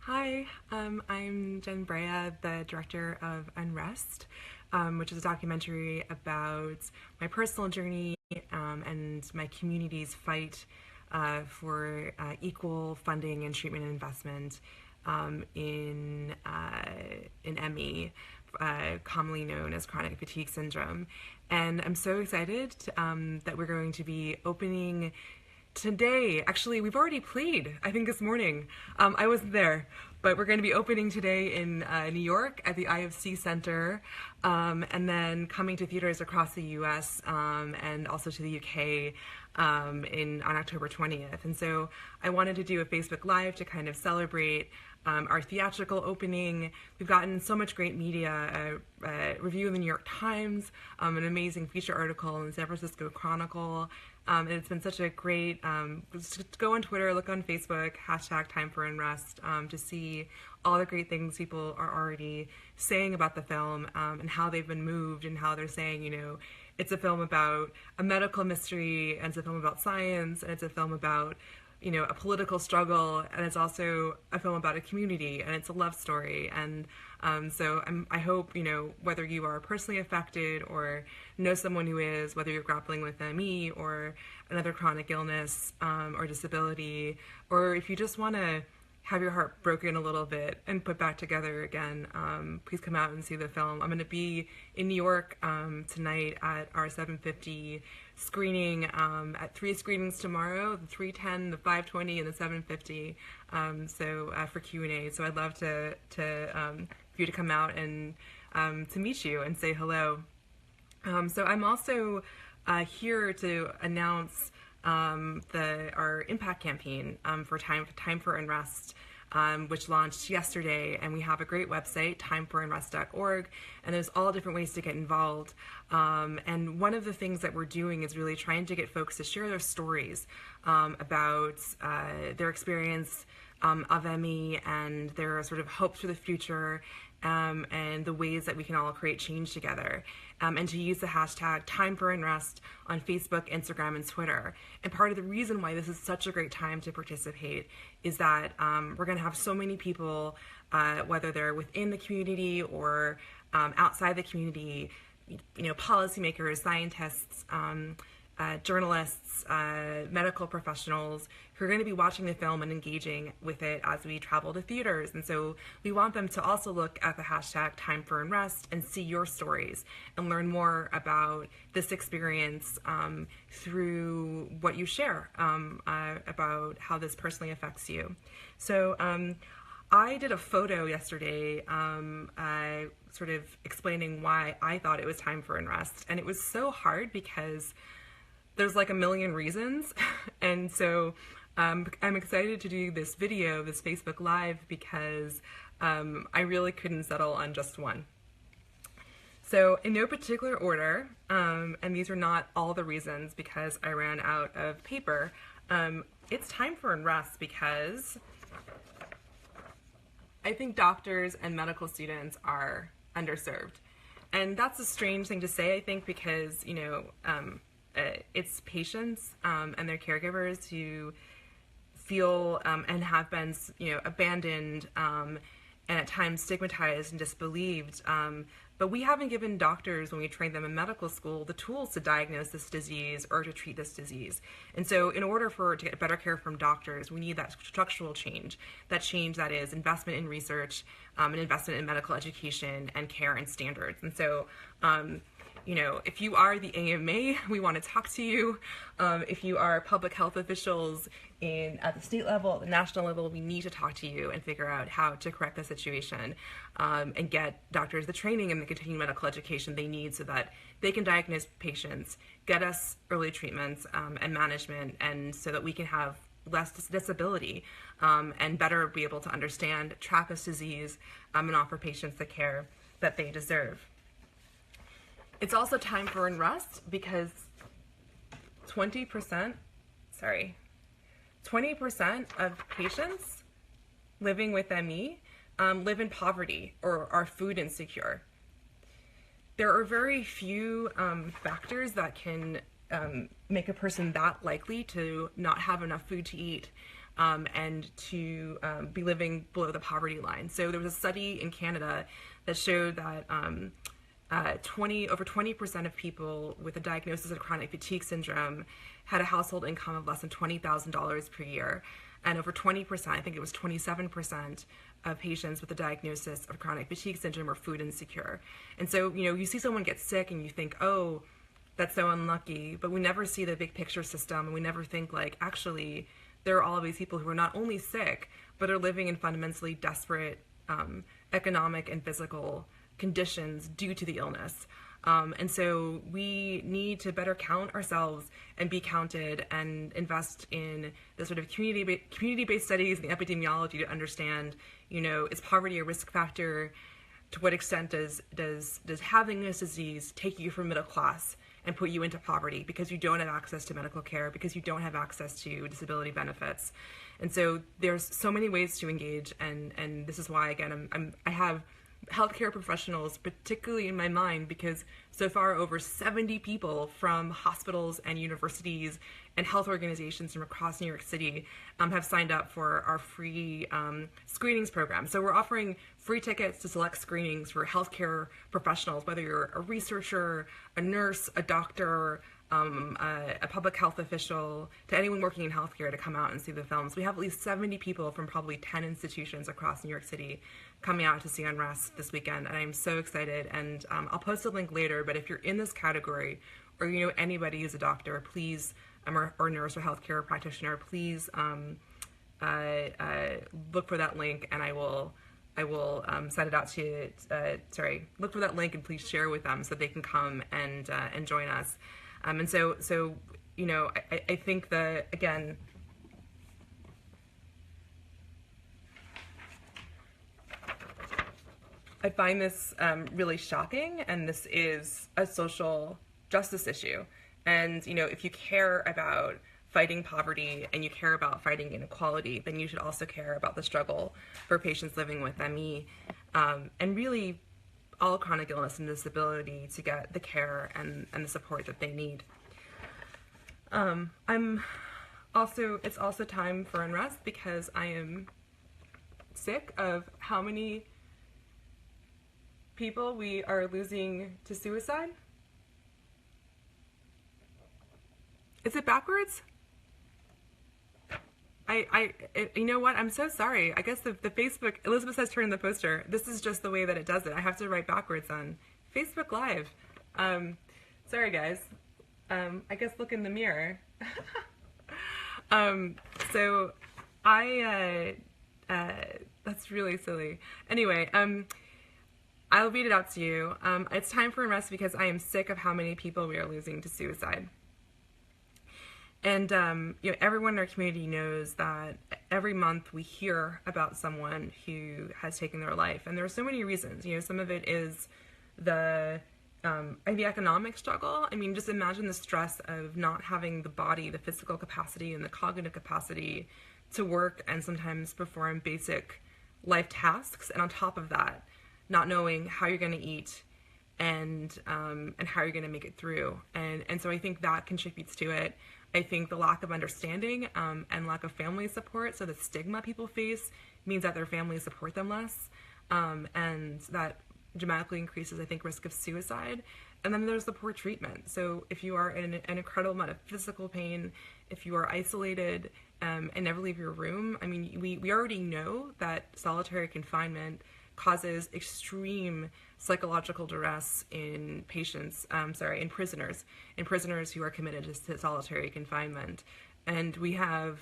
Hi, I'm Jen Brea, the director of Unrest, which is a documentary about my personal journey and my community's fight for equal funding and treatment and investment in ME, commonly known as chronic fatigue syndrome. And I'm so excited that we're going to be opening today. Actually, we've already played, I think this morning. I wasn't there, but we're going to be opening today in New York at the IFC Center, and then coming to theaters across the US and also to the UK on October 20th. And so I wanted to do a Facebook Live to kind of celebrate our theatrical opening. We've gotten so much great media, a review in the New York Times, an amazing feature article in the San Francisco Chronicle, and it's been such a great, just go on Twitter, look on Facebook, hashtag timeforunrest, to see all the great things people are already saying about the film and how they've been moved and how they're saying, you know, it's a film about a medical mystery, and it's a film about science, and it's a film about, you know, a political struggle, and it's also a film about a community, and it's a love story. And so I hope, you know, whether you are personally affected or know someone who is, whether you're grappling with ME or another chronic illness or disability, or if you just want to have your heart broken a little bit and put back together again, please come out and see the film. I'm going to be in New York tonight at our 7:50 screening, at 3 screenings tomorrow, the 3:10, the 5:20, and the 7:50, for Q&A. So I'd love for you to come out and to meet you and say hello. So I'm also here to announce our impact campaign for Time for Unrest, which launched yesterday, and we have a great website, timeforunrest.org, and there's all different ways to get involved. And one of the things that we're doing is really trying to get folks to share their stories about their experience of ME and their sort of hopes for the future, and the ways that we can all create change together, and to use the hashtag timeforunrest on Facebook, Instagram, and Twitter. And part of the reason why this is such a great time to participate is that we're going to have so many people, whether they're within the community or outside the community, you know, policymakers, scientists, journalists, medical professionals who are going to be watching the film and engaging with it as we travel to theaters. And so we want them to also look at the hashtag timeforunrest and see your stories and learn more about this experience through what you share about how this personally affects you. So I did a photo yesterday sort of explaining why I thought it was time for unrest, and it was so hard because there's like a million reasons. And so I'm excited to do this video, this Facebook Live, because I really couldn't settle on just one. So in no particular order, and these are not all the reasons because I ran out of paper, it's time for unrest because I think doctors and medical students are underserved. And that's a strange thing to say, I think, because, you know, it's patients and their caregivers who feel and have been, you know, abandoned and at times stigmatized and disbelieved. But we haven't given doctors, when we train them in medical school, the tools to diagnose this disease or to treat this disease. And so in order to get better care from doctors, we need that structural change that is investment in research and investment in medical education and care and standards. And so you know, if you are the AMA, we want to talk to you. If you are public health officials at the state level, at the national level, we need to talk to you and figure out how to correct the situation and get doctors the training and the continuing medical education they need so that they can diagnose patients, get us early treatments and management, and so that we can have less disability and better be able to understand, track this disease, and offer patients the care that they deserve. It's also time for unrest because 20% of patients living with ME live in poverty or are food insecure. There are very few factors that can make a person that likely to not have enough food to eat. and to be living below the poverty line. So there was a study in Canada that showed that over 20% of people with a diagnosis of chronic fatigue syndrome had a household income of less than $20,000 per year. And over 20%, I think it was 27% of patients with a diagnosis of chronic fatigue syndrome are food insecure. And so, you see someone get sick and you think, oh, that's so unlucky, but we never see the big picture system, and we never think, like, actually, there are all of these people who are not only sick, but are living in fundamentally desperate economic and physical conditions due to the illness. And so we need to better count ourselves and be counted, and invest in the sort of community-based studies and the epidemiology to understand, is poverty a risk factor? To what extent does having this disease take you from middle class and put you into poverty because you don't have access to medical care, because you don't have access to disability benefits? And so there's so many ways to engage, and this is why, again, I have healthcare professionals particularly in my mind, because so far over 70 people from hospitals and universities and health organizations from across New York City have signed up for our free screenings program. So we're offering free tickets to select screenings for healthcare professionals, whether you're a researcher, a nurse, a doctor, a public health official, to anyone working in healthcare, to come out and see the films. We have at least 70 people from probably 10 institutions across New York City coming out to see Unrest this weekend, and I'm so excited. And I'll post a link later, but if you're in this category, or anybody who's a doctor, please, or nurse or healthcare practitioner, please look for that link, and I will send it out to you. Look for that link and please share with them so they can come and join us. And so I think that, again, I find this really shocking, and this is a social justice issue. And, if you care about fighting poverty and you care about fighting inequality, then you should also care about the struggle for patients living with ME, and really all chronic illness and disability, to get the care and the support that they need. It's also time for unrest, because I am sick of how many people we are losing to suicide. Is it backwards? You know what? I'm so sorry. I guess the Facebook, Elizabeth says turn the poster. This is just the way that it does it. I have to write backwards on Facebook Live. Sorry guys. I guess look in the mirror. So that's really silly. Anyway, I'll read it out to you. It's time for unrest because I am sick of how many people we are losing to suicide. And everyone in our community knows that every month we hear about someone who has taken their life, and there are so many reasons. Some of it is the economic struggle. I mean, just imagine the stress of not having the body, the physical capacity, and the cognitive capacity to work and sometimes perform basic life tasks, and on top of that, not knowing how you're going to eat and how you're going to make it through. And so I think that contributes to it. I think the lack of understanding and lack of family support, so the stigma people face, means that their families support them less, and that dramatically increases, I think, risk of suicide. And then there's the poor treatment. So if you are in an incredible amount of physical pain, if you are isolated and never leave your room, I mean, we already know that solitary confinement causes extreme psychological duress in prisoners who are committed to solitary confinement. And we have,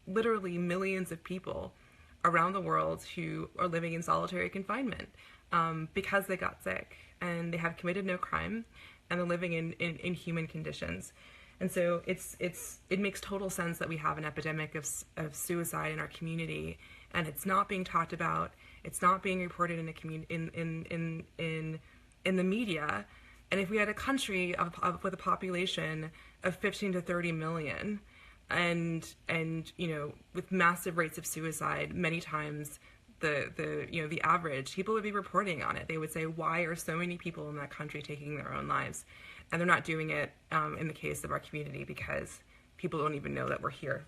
literally millions of people around the world who are living in solitary confinement because they got sick and they have committed no crime and they're living in inhuman conditions. And so it makes total sense that we have an epidemic of suicide in our community, and it's not being talked about. It's not being reported in the media. And if we had a country with a population of 15 to 30 million, and with massive rates of suicide, many times the average, people would be reporting on it. They would say, why are so many people in that country taking their own lives? And they're not doing it in the case of our community because people don't even know that we're here.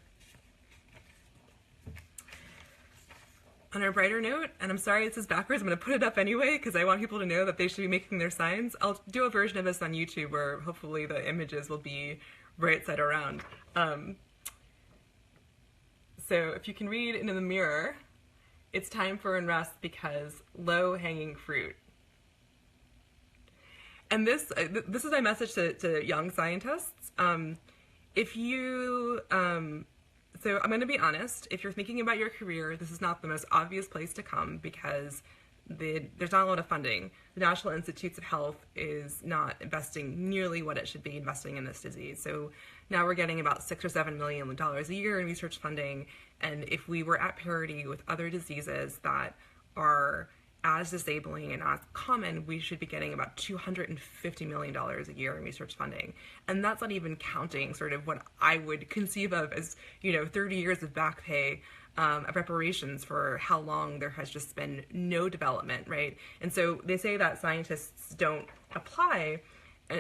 On a brighter note, and I'm sorry this is backwards, I'm going to put it up anyway because I want people to know that they should be making their signs. I'll do a version of this on YouTube where hopefully the images will be right side around. So if you can read into the mirror, it's time for unrest because low-hanging fruit. And this is my message to young scientists. If you... So I'm going to be honest, if you're thinking about your career, this is not the most obvious place to come because there's not a lot of funding. The National Institutes of Health is not investing nearly what it should be investing in this disease. So now we're getting about $6 or $7 million a year in research funding. And if we were at parity with other diseases that are as disabling and as common, we should be getting about $250 million a year in research funding. And that's not even counting sort of what I would conceive of as, 30 years of back pay, of reparations for how long there has just been no development, right? And so they say that scientists don't apply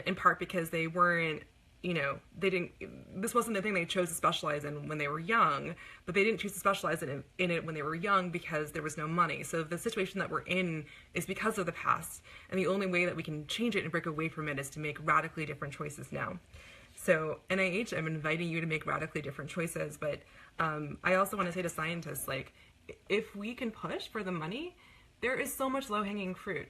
in part because they weren't, this wasn't the thing they chose to specialize in when they were young, but they didn't choose to specialize in it when they were young because there was no money. So the situation that we're in is because of the past, and the only way that we can change it and break away from it is to make radically different choices now. So NIH, I'm inviting you to make radically different choices, but I also want to say to scientists, if we can push for the money, there is so much low-hanging fruit.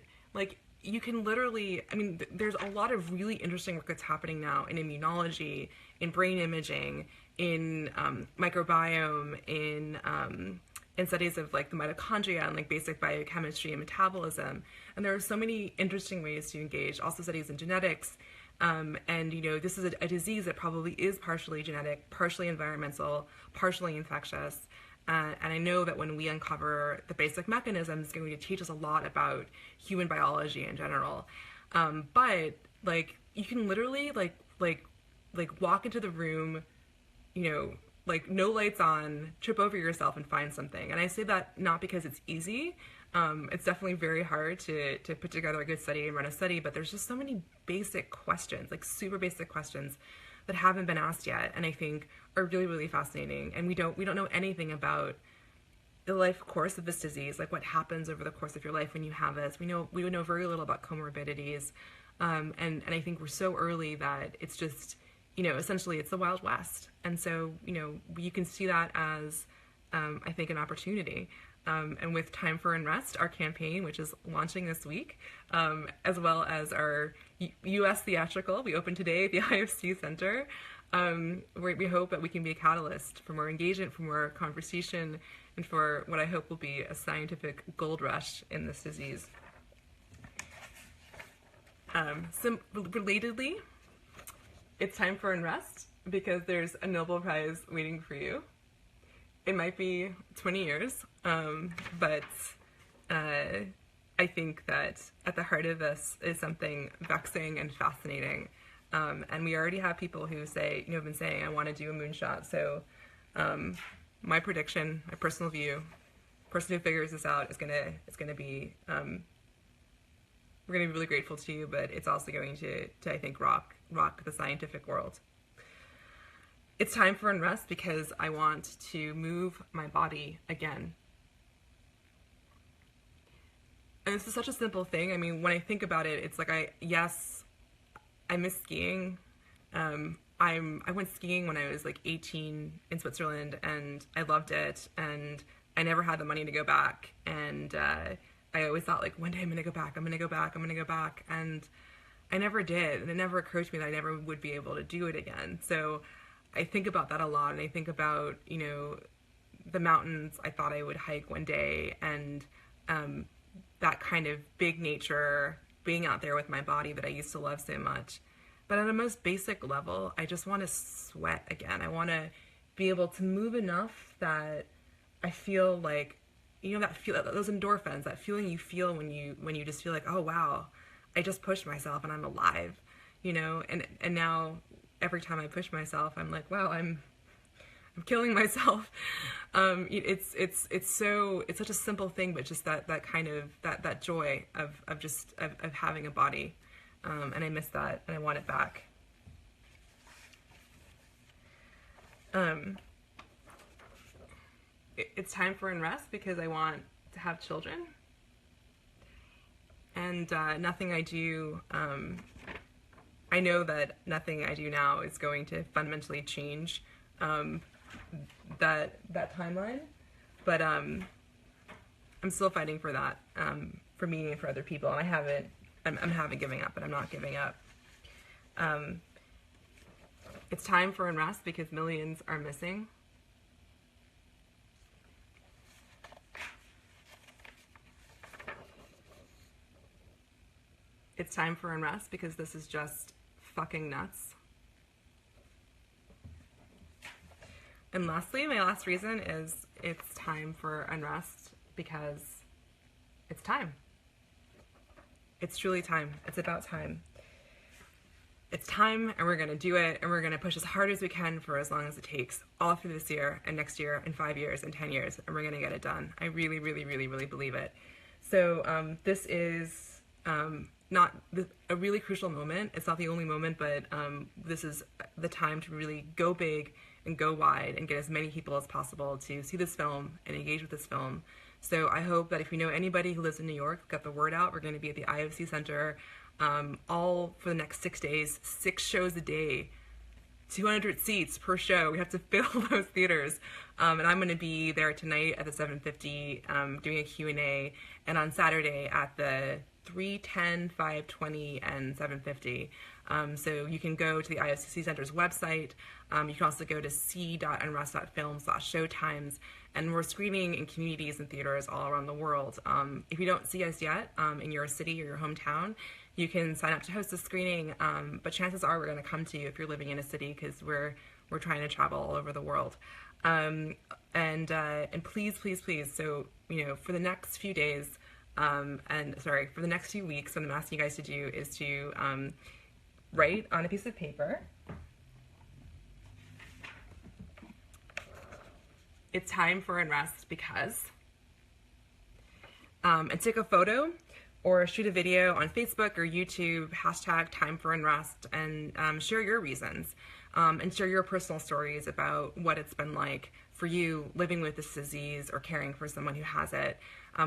You can literally, there's a lot of really interesting work that's happening now in immunology, in brain imaging, in microbiome, in studies of the mitochondria and basic biochemistry and metabolism. And there are so many interesting ways to engage, also studies in genetics. And this is a disease that probably is partially genetic, partially environmental, partially infectious. And I know that when we uncover the basic mechanisms, it's going to teach us a lot about human biology in general. But you can literally walk into the room, no lights on, trip over yourself and find something. And I say that not because it's easy. It's definitely very hard to put together a good study and run a study, but there's just so many basic questions, super basic questions that haven't been asked yet, and I think are really, really fascinating. And we don't know anything about the life course of this disease, what happens over the course of your life when you have this. We would know very little about comorbidities, and I think we're so early that it's just, essentially it's the Wild West. And so, you can see that as, I think, an opportunity. And with Time for Unrest, our campaign, which is launching this week, as well as our U.S. theatrical, we opened today at the IFC Center. We hope that we can be a catalyst for more engagement, for more conversation, and for what I hope will be a scientific gold rush in this disease. Relatedly, it's time for unrest because there's a Nobel Prize waiting for you. It might be 20 years, but I think that at the heart of this is something vexing and fascinating. And we already have people who say, have been saying, I want to do a moonshot. So my prediction, my personal view, person who figures this out is gonna be, we're gonna be really grateful to you, but it's also going to I think, rock the scientific world. It's time for unrest because I want to move my body again. And this is such a simple thing. When I think about it, it's I miss skiing. I went skiing when I was 18 in Switzerland, and I loved it, and I never had the money to go back. And I always thought, one day I'm gonna go back, and I never did. And it never occurred to me that I never would be able to do it again. So I think about that a lot, and I think about, the mountains I thought I would hike one day, and that kind of big nature, being out there with my body that I used to love so much. But at a most basic level, I just want to sweat again. I want to be able to move enough that I feel those endorphins, that feeling you feel when you just feel oh wow, I just pushed myself and I'm alive, and now every time I push myself, I'm wow, I'm killing myself. It's such a simple thing, but just that kind of that joy of having a body, and I miss that, and I want it back. it's time for Unrest because I want to have children. And nothing I do, I know that nothing I do now is going to fundamentally change that timeline. But I'm still fighting for that, for me and for other people. And I haven't given up, but I'm not giving up. It's time for unrest because millions are missing. It's time for unrest because this is just fucking nuts. And lastly, my last reason is it's time for unrest because it's time. It's truly time. It's about time. It's time, and we're going to do it, and we're going to push as hard as we can for as long as it takes, all through this year, and next year, and 5 years, and 10 years, and we're going to get it done. I really, really, really, really believe it. So this is not a really crucial moment. It's not the only moment, but this is the time to really go big and go wide and get as many people as possible to see this film and engage with this film. So I hope that if you know anybody who lives in New York, get the word out. We're going to be at the IFC Center all for the next 6 days, 6 shows a day, 200 seats per show. We have to fill those theaters. And I'm going to be there tonight at the 750 doing a Q&A, and on Saturday at the 3:10, 5:20, and 7:50. So you can go to the IFCC Center's website. You can also go to c.unrest.film/showtimes, and we're screening in communities and theaters all around the world. If you don't see us yet in your city or your hometown, you can sign up to host a screening, but chances are we're going to come to you if you're living in a city, because we're trying to travel all over the world. And please, please, please, so, for the next few days, for the next few weeks, what I'm asking you guys to do is to write on a piece of paper, it's time for unrest because, and take a photo or shoot a video on Facebook or YouTube, hashtag time for unrest, and share your reasons, and share your personal stories about what it's been like for you living with this disease or caring for someone who has it.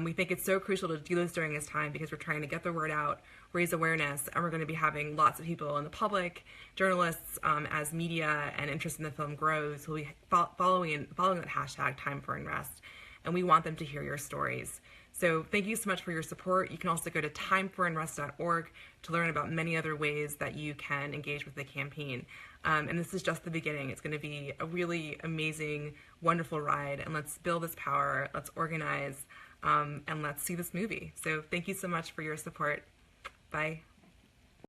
We think it's so crucial to do this during this time because we're trying to get the word out, raise awareness, and we're going to be having lots of people in the public, journalists, as media and interest in the film grows, who will be following that hashtag time for unrest, and we want them to hear your stories. So thank you so much for your support. You can also go to timeforunrest.org to learn about many other ways that you can engage with the campaign. And this is just the beginning. It's going to be a really amazing, wonderful ride, and let's build this power, let's organize, and let's see this movie. So thank you so much for your support. Bye.